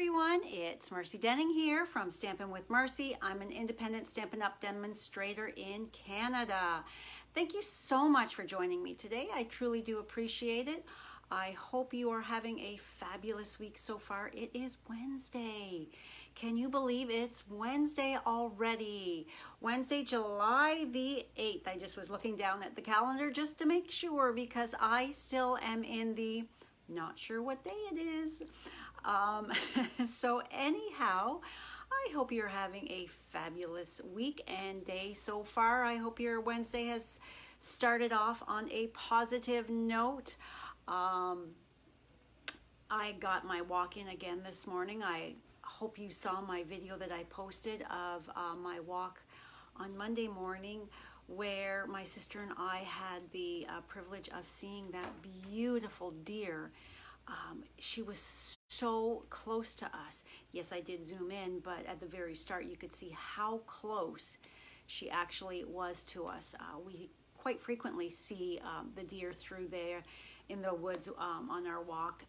everyone, it's Marcy Denning here from Stampin' with Marcy. I'm an independent Stampin' Up! Demonstrator in Canada. Thank you so much for joining me today. I truly do appreciate it. I hope you are having a fabulous week so far. It is Wednesday. Can you believe it's Wednesday already? Wednesday, July the 8th. I just was looking down at the calendar just to make sure because I still am in the not sure what day it is. So anyhow, I hope you're having a fabulous week and day so far. I hope your Wednesday has started off on a positive note. I got my walk in again this morning. I hope you saw my video that I posted of my walk on Monday morning, where my sister and I had the privilege of seeing that beautiful deer. She was so close to us. Yes, I did zoom in, but at the very start you could see how close she actually was to us. We quite frequently see the deer through there in the woods on our walk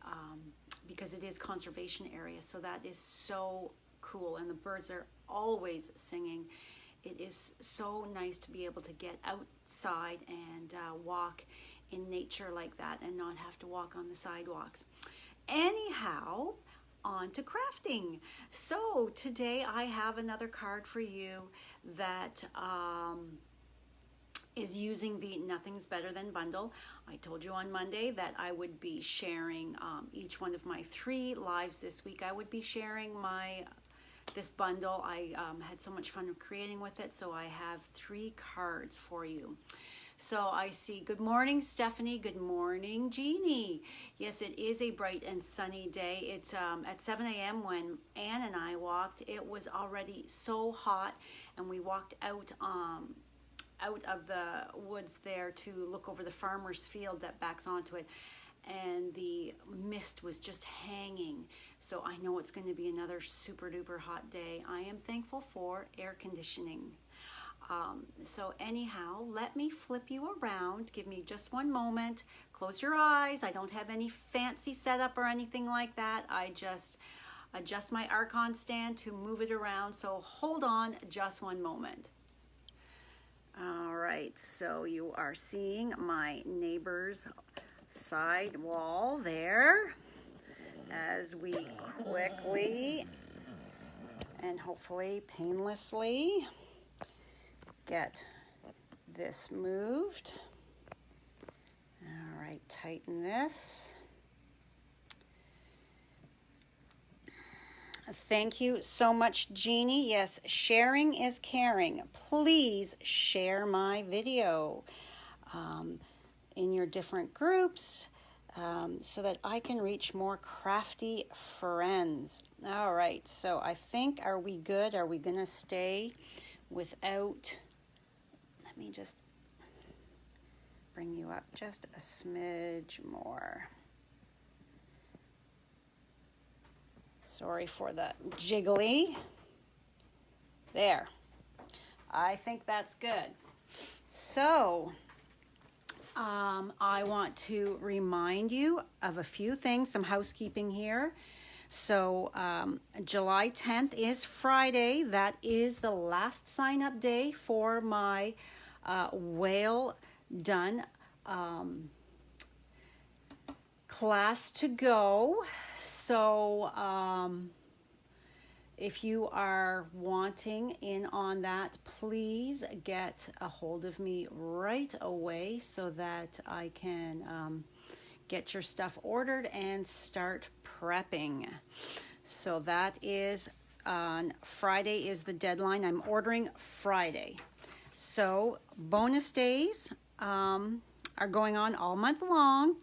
because it is conservation area, so that is so cool, and the birds are always singing. It is so nice to be able to get outside and walk in nature like that and not have to walk on the sidewalks. Anyhow, on to crafting. So today I have another card for you that is using the Nothing's Better Than bundle. I told you on Monday that I would be sharing each one of my 3 lives this week. I would be sharing this bundle. I had so much fun creating with it, so I have 3 cards for you. So I see, good morning, Stephanie. Good morning, Jeannie. Yes, it is a bright and sunny day. It's at 7 a.m. when Ann and I walked. It was already so hot, and we walked out of the woods there to look over the farmer's field that backs onto it, and the mist was just hanging. So I know it's going to be another super duper hot day. I am thankful for air conditioning. So anyhow, let me flip you around. Give me just one moment. Close your eyes. I don't have any fancy setup or anything like that. I just adjust my Archon stand to move it around. So hold on just one moment. All right, so you are seeing my neighbor's side wall there as we quickly and hopefully painlessly get this moved. All right, tighten this. Thank you so much, Jeannie. Yes, sharing is caring. Please share my video in your different groups so that I can reach more crafty friends. All right, so I think, are we good? Are we gonna stay without, let me just bring you up just a smidge more. Sorry for the jiggly. There. I think that's good. So, I want to remind you of a few things, some housekeeping here. So, July 10th is Friday. That is the last sign-up day for my Whale Done class to go. So if you are wanting in on that, please get a hold of me right away so that I can get your stuff ordered and start prepping. So that is on Friday is the deadline. I'm ordering Friday. So bonus days are going on all month long.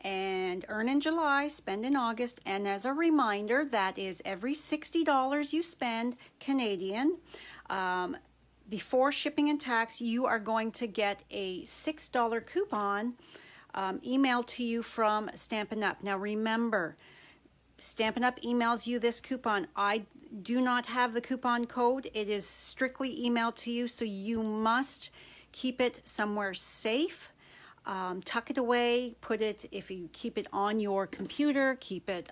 And earn in July, spend in August. And as a reminder, that is every $60 you spend Canadian, before shipping and tax, you are going to get a $6 coupon emailed to you from Stampin' Up. Now remember, Stampin' Up emails you this coupon. I do not have the coupon code. It is strictly emailed to you, so you must keep it somewhere safe. Tuck it away, put it, if you keep it on your computer, keep it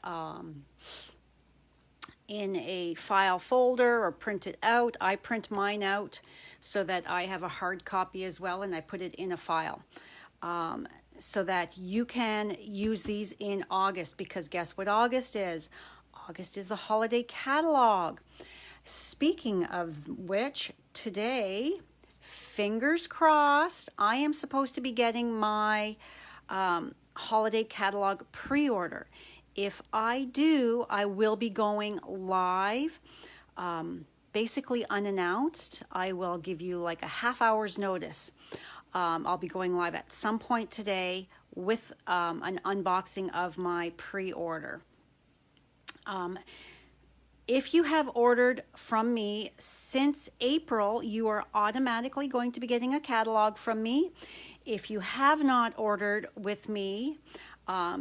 in a file folder or print it out. I print mine out so that I have a hard copy as well, and I put it in a file so that you can use these in August, because guess what August is? August is the holiday catalog. Speaking of which, today, fingers crossed, I am supposed to be getting my holiday catalog pre-order. If I do, I will be going live, basically unannounced. I will give you like a half hour's notice. I'll be going live at some point today with an unboxing of my pre-order. If you have ordered from me since April, you are automatically going to be getting a catalog from me. If you have not ordered with me,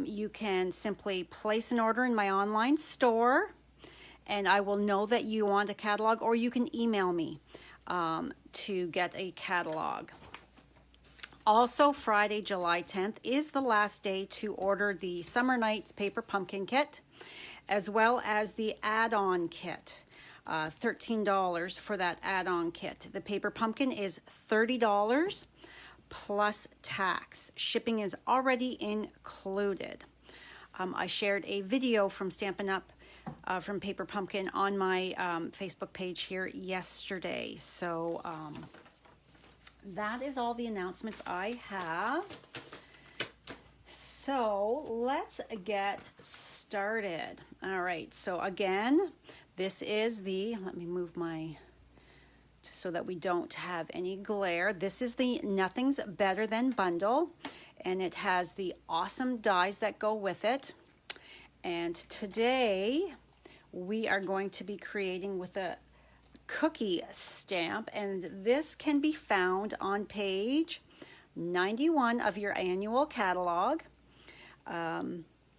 you can simply place an order in my online store, and I will know that you want a catalog, or you can email me to get a catalog. Also, Friday, July 10th is the last day to order the Summer Nights Paper Pumpkin Kit, as well as the add-on kit. $13 for that add-on kit. The Paper Pumpkin is $30 plus tax. Shipping is already included. I shared a video from Stampin' Up! From Paper Pumpkin on my Facebook page here yesterday. So that is all the announcements I have. So let's get started. All right, so again, this is the, let me move my, so that we don't have any glare. This is the Nothing's Better Than bundle, and it has the awesome dies that go with it. And today we are going to be creating with a cookie stamp, and this can be found on page 91 of your annual catalog.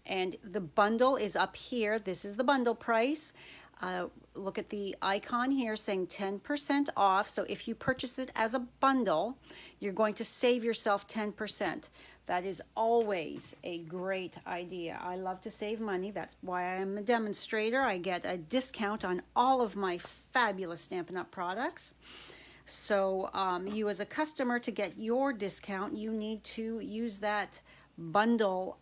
And the bundle is up here. This is the bundle price. Look at the icon here saying 10% off. So if you purchase it as a bundle, you're going to save yourself 10%. That is always a great idea. I love to save money. That's why I'm a demonstrator. I get a discount on all of my fabulous Stampin' Up! Products. So you as a customer, to get your discount, you need to use that bundle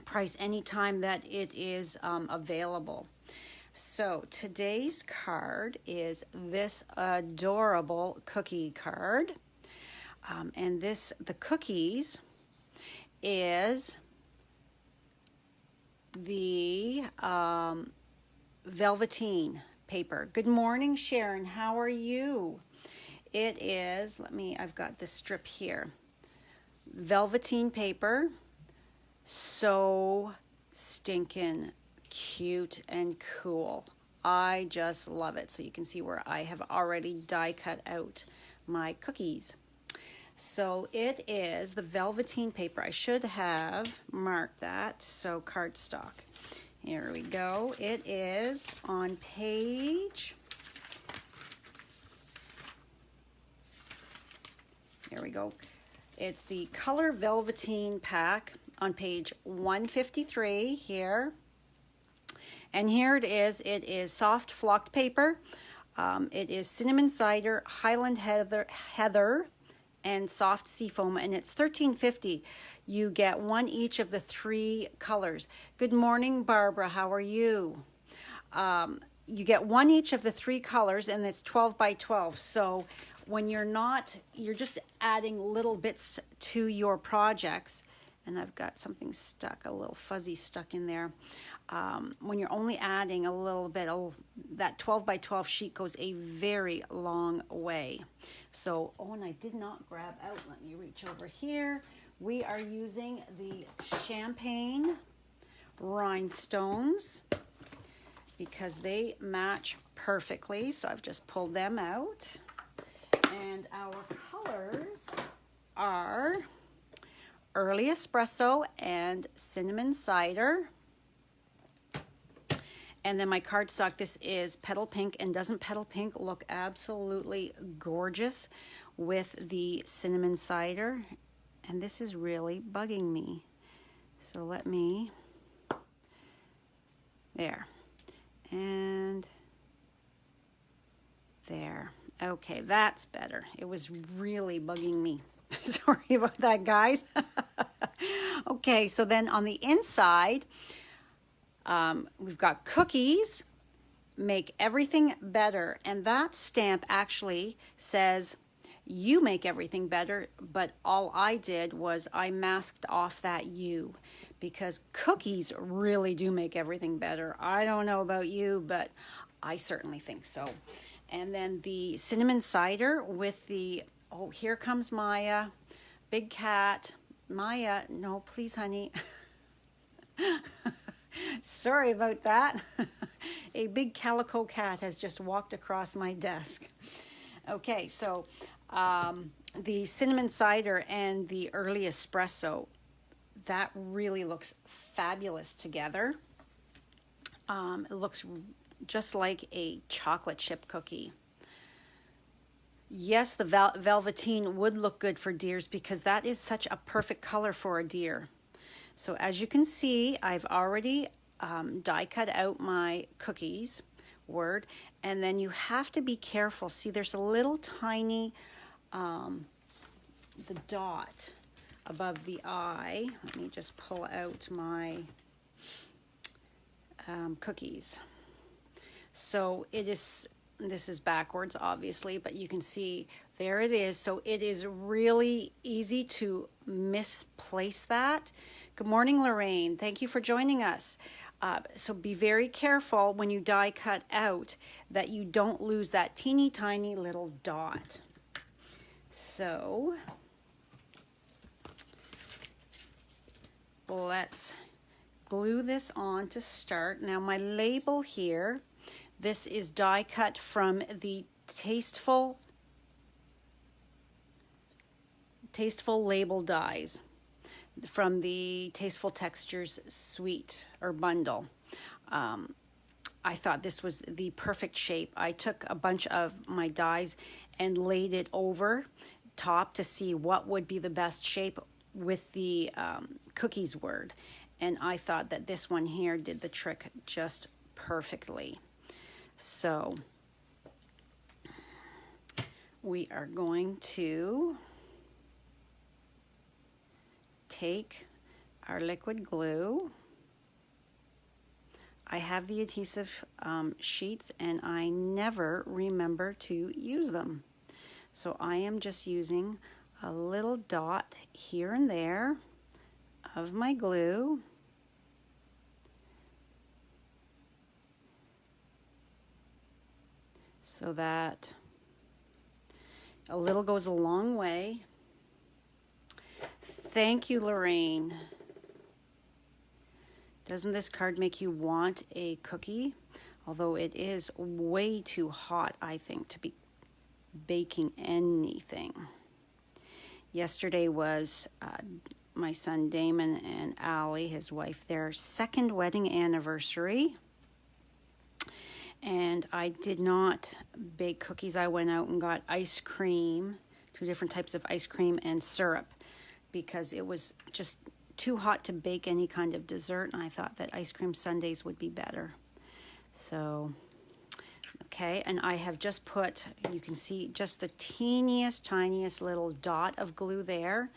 price anytime that it is available. So today's card is this adorable cookie card. And the cookies is the velveteen paper. Good morning, Sharon. How are you? It is, I've got this strip here. Velveteen paper. So stinking cute and cool. I just love it. So you can see where I have already die cut out my cookies. So it is the velveteen paper. I should have marked that. So cardstock. Here we go. It is on page, here we go. It's the Color Velveteen pack on page 153 here. And here it is. It is soft flocked paper. It is cinnamon cider, Highland heather, and soft seafoam, and it's $13.50. You get one each of the three colors. Good morning, Barbara. How are you? You get one each of the three colors, and it's 12 by 12. So when you're just adding little bits to your projects, and I've got something stuck, a little fuzzy stuck in there. When you're only adding a little bit, that 12 by 12 sheet goes a very long way. So, and I did not grab out, let me reach over here. We are using the Champagne Rhinestones because they match perfectly. So I've just pulled them out. And our colors are Early Espresso and Cinnamon Cider. And then my cardstock, this is Petal Pink. And doesn't Petal Pink look absolutely gorgeous with the Cinnamon Cider? And this is really bugging me. So let me, there. And there. Okay, that's better. It was really bugging me. Sorry about that, guys. Okay, so then on the inside, we've got cookies, make everything better. And that stamp actually says, you make everything better, but all I did was I masked off that you, because cookies really do make everything better. I don't know about you, but I certainly think so. And then the cinnamon cider with the, oh, here comes Maya, big cat. Maya, no, please, honey. Sorry about that. A big calico cat has just walked across my desk. Okay, so the cinnamon cider and the early espresso, that really looks fabulous together. It looks just like a chocolate chip cookie. Yes, the velveteen would look good for deers because that is such a perfect color for a deer. So as you can see, I've already die cut out my cookies word, and then you have to be careful. See, there's a little tiny the dot above the eye. Let me just pull out my cookies. So it is, this is backwards obviously, but you can see there it is. So it is really easy to misplace that. Good morning, Lorraine. Thank you for joining us. So be very careful when you die cut out that you don't lose that teeny tiny little dot. So let's glue this on to start. Now my label here, this is die cut from the Tasteful Label dies from the Tasteful Textures suite or bundle. I thought this was the perfect shape. I took a bunch of my dies and laid it over top to see what would be the best shape with the cookies word. And I thought that this one here did the trick just perfectly. So we are going to take our liquid glue. I have the adhesive sheets and I never remember to use them. So I am just using a little dot here and there of my glue. So that a little goes a long way. Thank you, Lorraine. Doesn't this card make you want a cookie? Although it is way too hot, I think, to be baking anything. Yesterday was my son Damon and Allie, his wife, their second wedding anniversary. And I did not bake cookies. I went out and got ice cream, 2 different types of ice cream and syrup, because it was just too hot to bake any kind of dessert, and I thought that ice cream sundaes would be better. So, okay, and I have just put, you can see just the teeniest, tiniest little dot of glue there,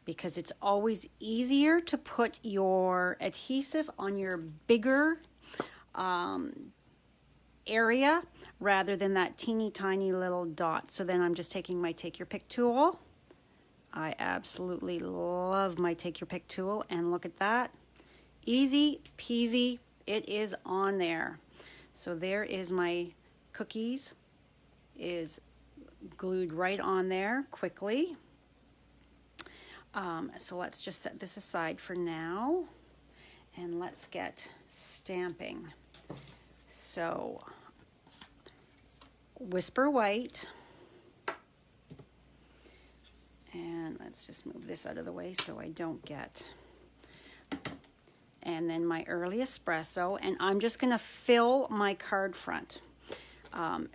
because it's always easier to put your adhesive on your bigger area rather than that teeny tiny little dot. So then I'm just taking my Take Your Pick tool. I absolutely love my Take Your Pick tool, and look at that. Easy peasy, it is on there. So there is my cookies, is glued right on there quickly. So let's just set this aside for now, and let's get stamping. So Whisper White. And let's just move this out of the way so I don't get. And then my early espresso. And I'm just going to fill my card front.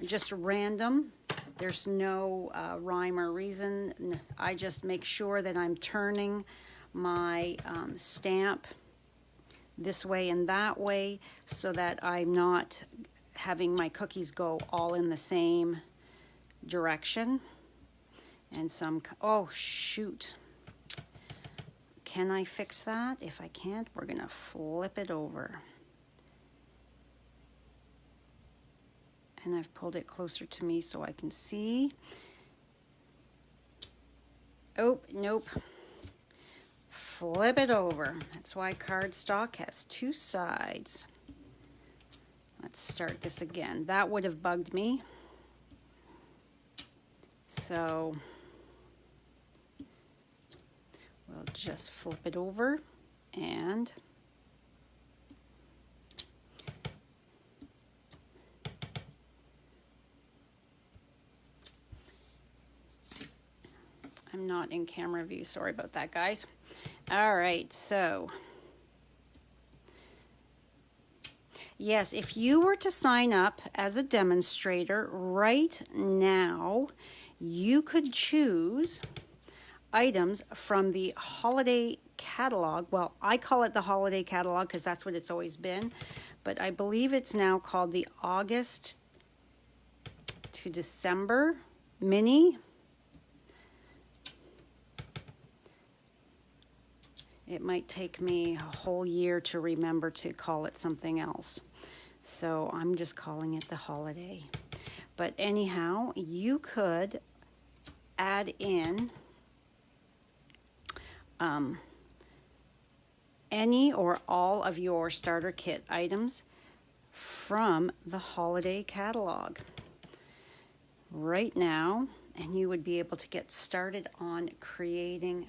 Just random. There's no rhyme or reason. I just make sure that I'm turning my stamp this way and that way so that I'm not having my cookies go all in the same direction. And some, oh shoot. Can I fix that? If I can't, we're gonna flip it over. And I've pulled it closer to me so I can see. Oh, nope. Flip it over. That's why cardstock has two sides. Let's start this again. That would have bugged me. So we'll just flip it over and I'm not in camera view. Sorry about that, guys. All right, so yes, if you were to sign up as a demonstrator right now, you could choose items from the holiday catalog. Well, I call it the holiday catalog because that's what it's always been, but I believe it's now called the August to December mini. It might take me a whole year to remember to call it something else. So I'm just calling it the holiday. But anyhow, you could add in any or all of your starter kit items from the holiday catalog right now, and you would be able to get started on creating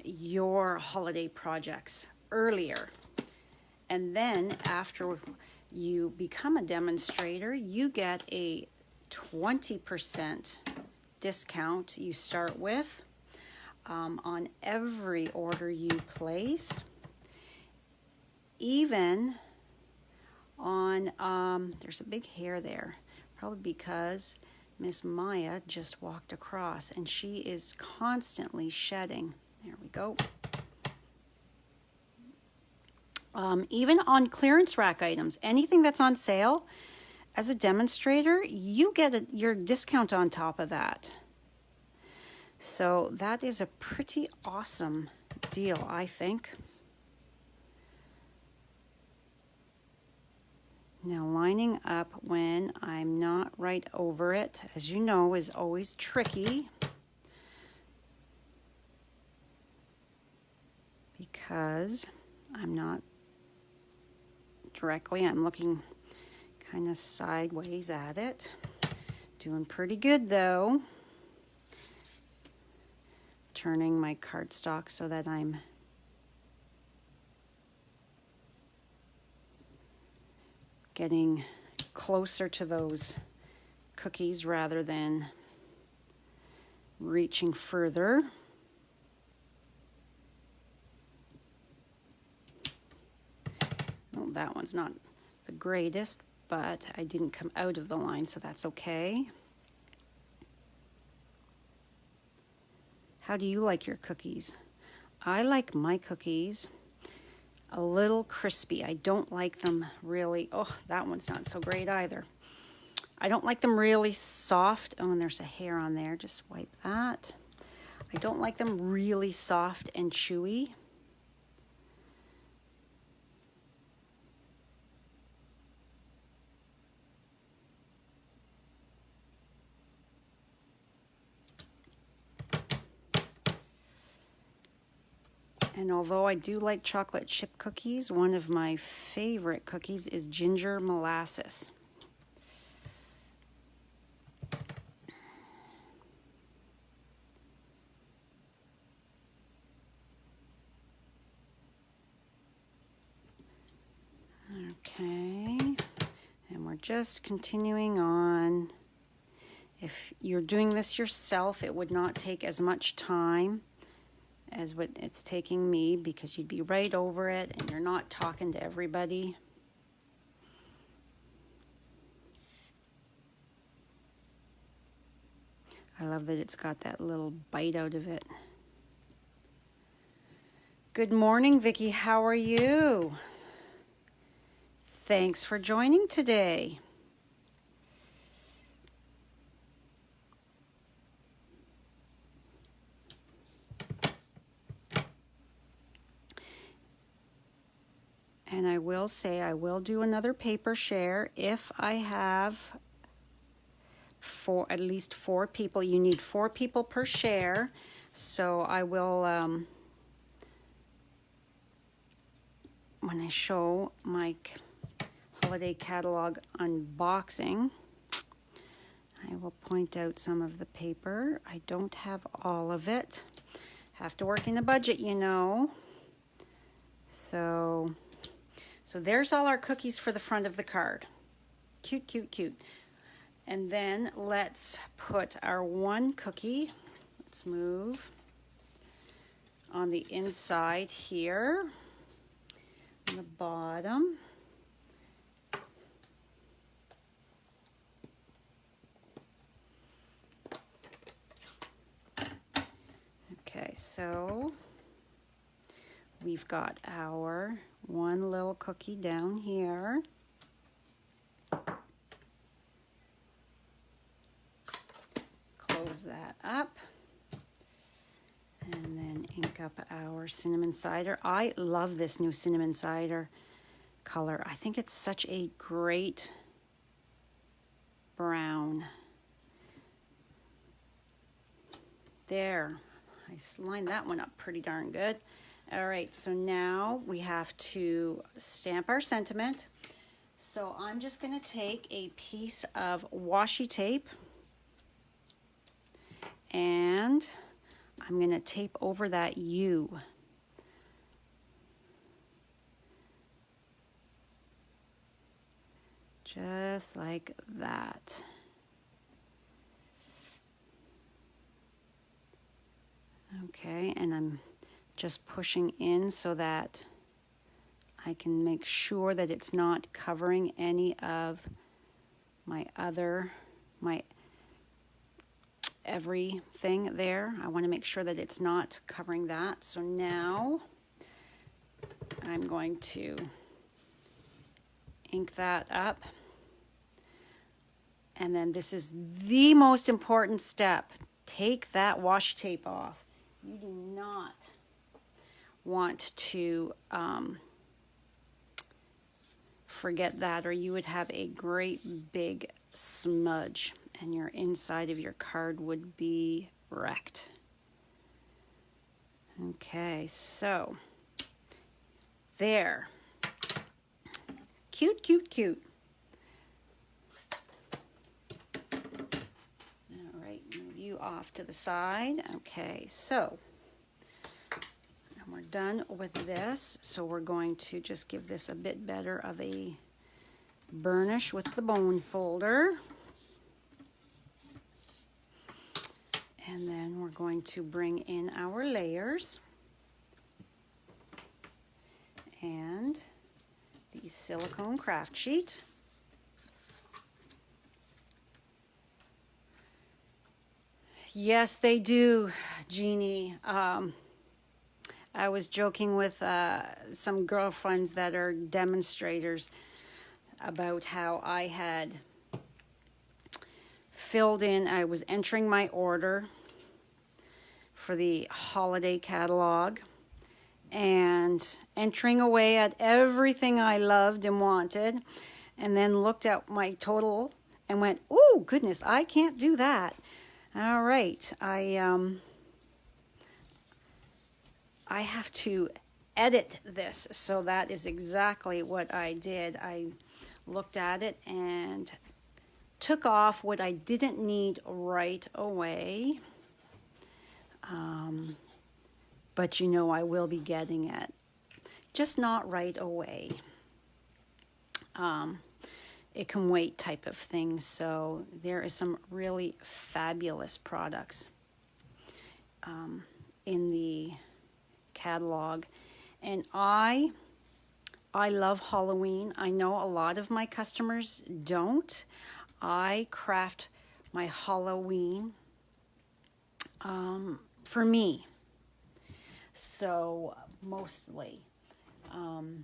your holiday projects earlier. And then after you become a demonstrator, you get a 20% discount you start with on every order you place, even on, there's a big hair there, probably because Miss Maya just walked across and she is constantly shedding. There we go. Even on clearance rack items, anything that's on sale, as a demonstrator, you get your discount on top of that. So that is a pretty awesome deal, I think. Now lining up when I'm not right over it, as you know, is always tricky. Because I'm not directly, I'm looking kind of sideways at it. Doing pretty good though. Turning my cardstock so that I'm getting closer to those cookies rather than reaching further. Oh, that one's not the greatest, but I didn't come out of the line, so that's okay. How do you like your cookies? I like my cookies a little crispy. I don't like them really, oh, that one's not so great either. I don't like them really soft. Oh, and there's a hair on there. Just wipe that. I don't like them really soft and chewy. And although I do like chocolate chip cookies, one of my favorite cookies is ginger molasses. Okay, and we're just continuing on. If you're doing this yourself, it would not take as much time as what it's taking me, because you'd be right over it and you're not talking to everybody. I love that it's got that little bite out of it. Good morning, Vicki. How are you? Thanks for joining today. And I will say I will do another paper share if I have at least 4 people. You need 4 people per share. So I will, when I show my holiday catalog unboxing, I will point out some of the paper. I don't have all of it. Have to work in a budget, you know. So there's all our cookies for the front of the card. Cute, cute, cute. And then let's put our one cookie, let's move, on the inside here, on the bottom. Okay, so we've got our one little cookie down here. Close that up. And then ink up our cinnamon cider. I love this new cinnamon cider color. I think it's such a great brown. There. I lined that one up pretty darn good. All right, so now we have to stamp our sentiment. So I'm just going to take a piece of washi tape and I'm going to tape over that U. Just like that. Okay, and I'm just pushing in so that I can make sure that it's not covering any of my everything there. I want to make sure that it's not covering that. So now I'm going to ink that up. And then this is the most important step. Take that washi tape off. You do not want to forget that, or you would have a great big smudge and your inside of your card would be wrecked. Okay, so there. Cute, cute, cute. All right, move you off to the side. Okay, so we're done with this, so we're going to just give this a bit better of a burnish with the bone folder. And then we're going to bring in our layers and the silicone craft sheet. Yes, they do, Jeannie. I was joking with some girlfriends that are demonstrators about how I had filled in, I was entering my order for the holiday catalog and entering away at everything I loved and wanted, and then looked at my total and went, oh goodness, I can't do that. All right, I have to edit this, so that is exactly what I did. I looked at it and took off what I didn't need right away. But you know I will be getting it, just not right away. It can wait type of thing. So there is some really fabulous products in the catalog, and I love Halloween. I know a lot of my customers don't. I craft my Halloween for me. So, mostly. And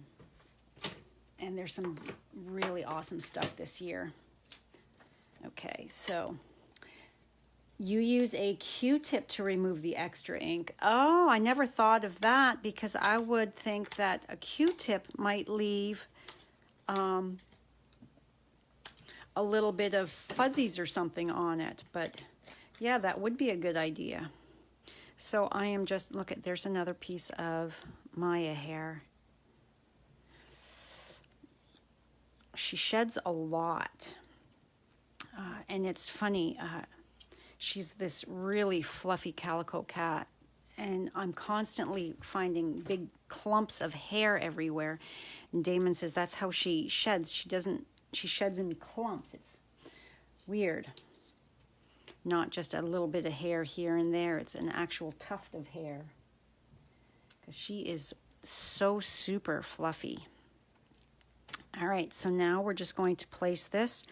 there's some really awesome stuff this year. Okay, so you use a Q-tip to remove the extra ink. Oh, I never thought of that, because I would think that a Q-tip might leave a little bit of fuzzies or something on it. But yeah, that would be a good idea. So I am just, look at, there's another piece of Maya hair. She sheds a lot. And it's funny, she's this really fluffy calico cat, and I'm constantly finding big clumps of hair everywhere. And Damon says that's how she sheds. She sheds in clumps. It's weird. Not just a little bit of hair here and there. It's an actual tuft of hair. Because she is so super fluffy. All right, so now we're just going to place this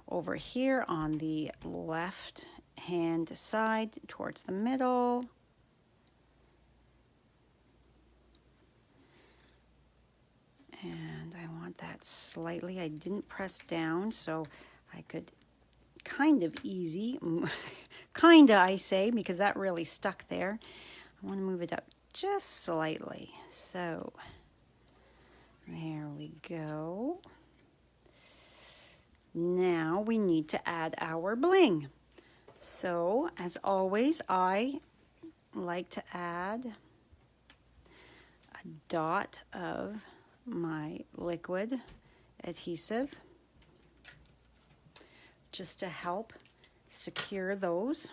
over here on the left hand side towards the middle. And I want that slightly, I didn't press down, so I could kind of easy, kinda I say, because that really stuck there. I want to move it up just slightly. So there we go. Now we need to add our bling. So as always, I like to add a dot of my liquid adhesive just to help secure those.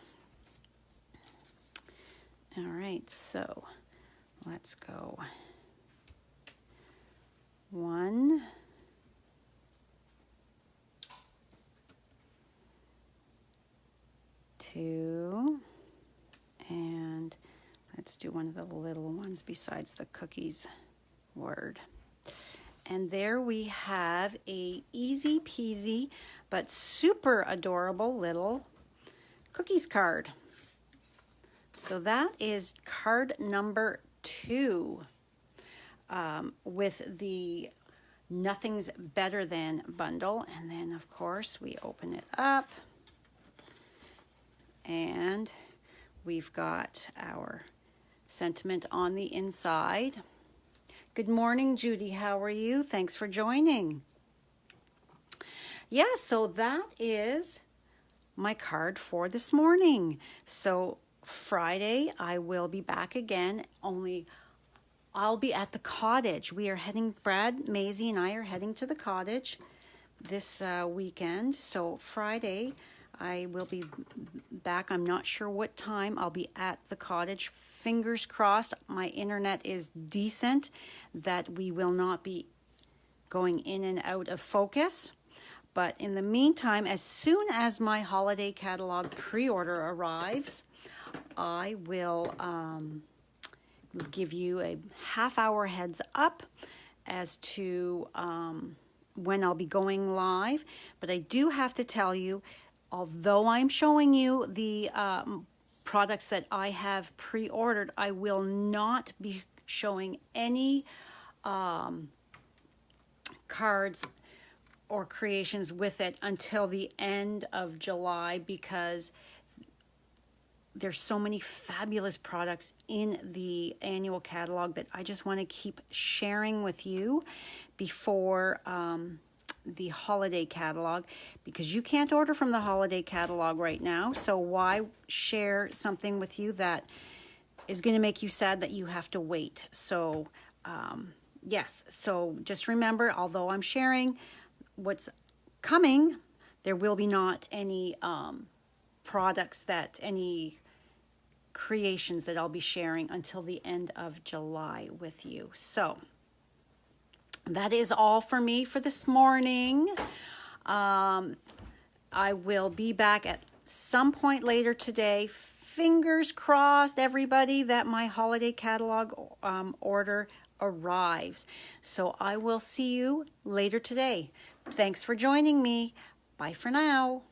All right, so let's go. 1, 2, and let's do one of the little ones besides the cookies word. And there we have a easy peasy but super adorable little cookies card. So that is card number 2 with the Nothing's Better Than bundle. And then of course we open it up and we've got our sentiment on the inside. Good morning, Judy. How are you? Thanks for joining. Yeah, so that is my card for this morning. So Friday, I will be back again, only I'll be at the cottage. We are heading, Brad, Maisie, and I are heading to the cottage this weekend. So Friday, I will be back. I'm not sure what time I'll be at the cottage. Fingers crossed my internet is decent, that we will not be going in and out of focus. But in the meantime, as soon as my holiday catalog pre-order arrives, I will give you a half-hour heads up as to when I'll be going live. But I do have to tell you, although I'm showing you the products that I have pre-ordered, I will not be showing any cards or creations with it until the end of July, because there's so many fabulous products in the annual catalog that I just want to keep sharing with you before the holiday catalog, because you can't order from the holiday catalog right now. So why share something with you that is going to make you sad that you have to wait? So yes, so just remember, although I'm sharing what's coming, there will be not any products that any creations that I'll be sharing until the end of July with you. So that is all for me for this morning. I will be back at some point later today. Fingers crossed, everybody, that my holiday catalog order arrives. So I will see you later today. Thanks for joining me. Bye for now.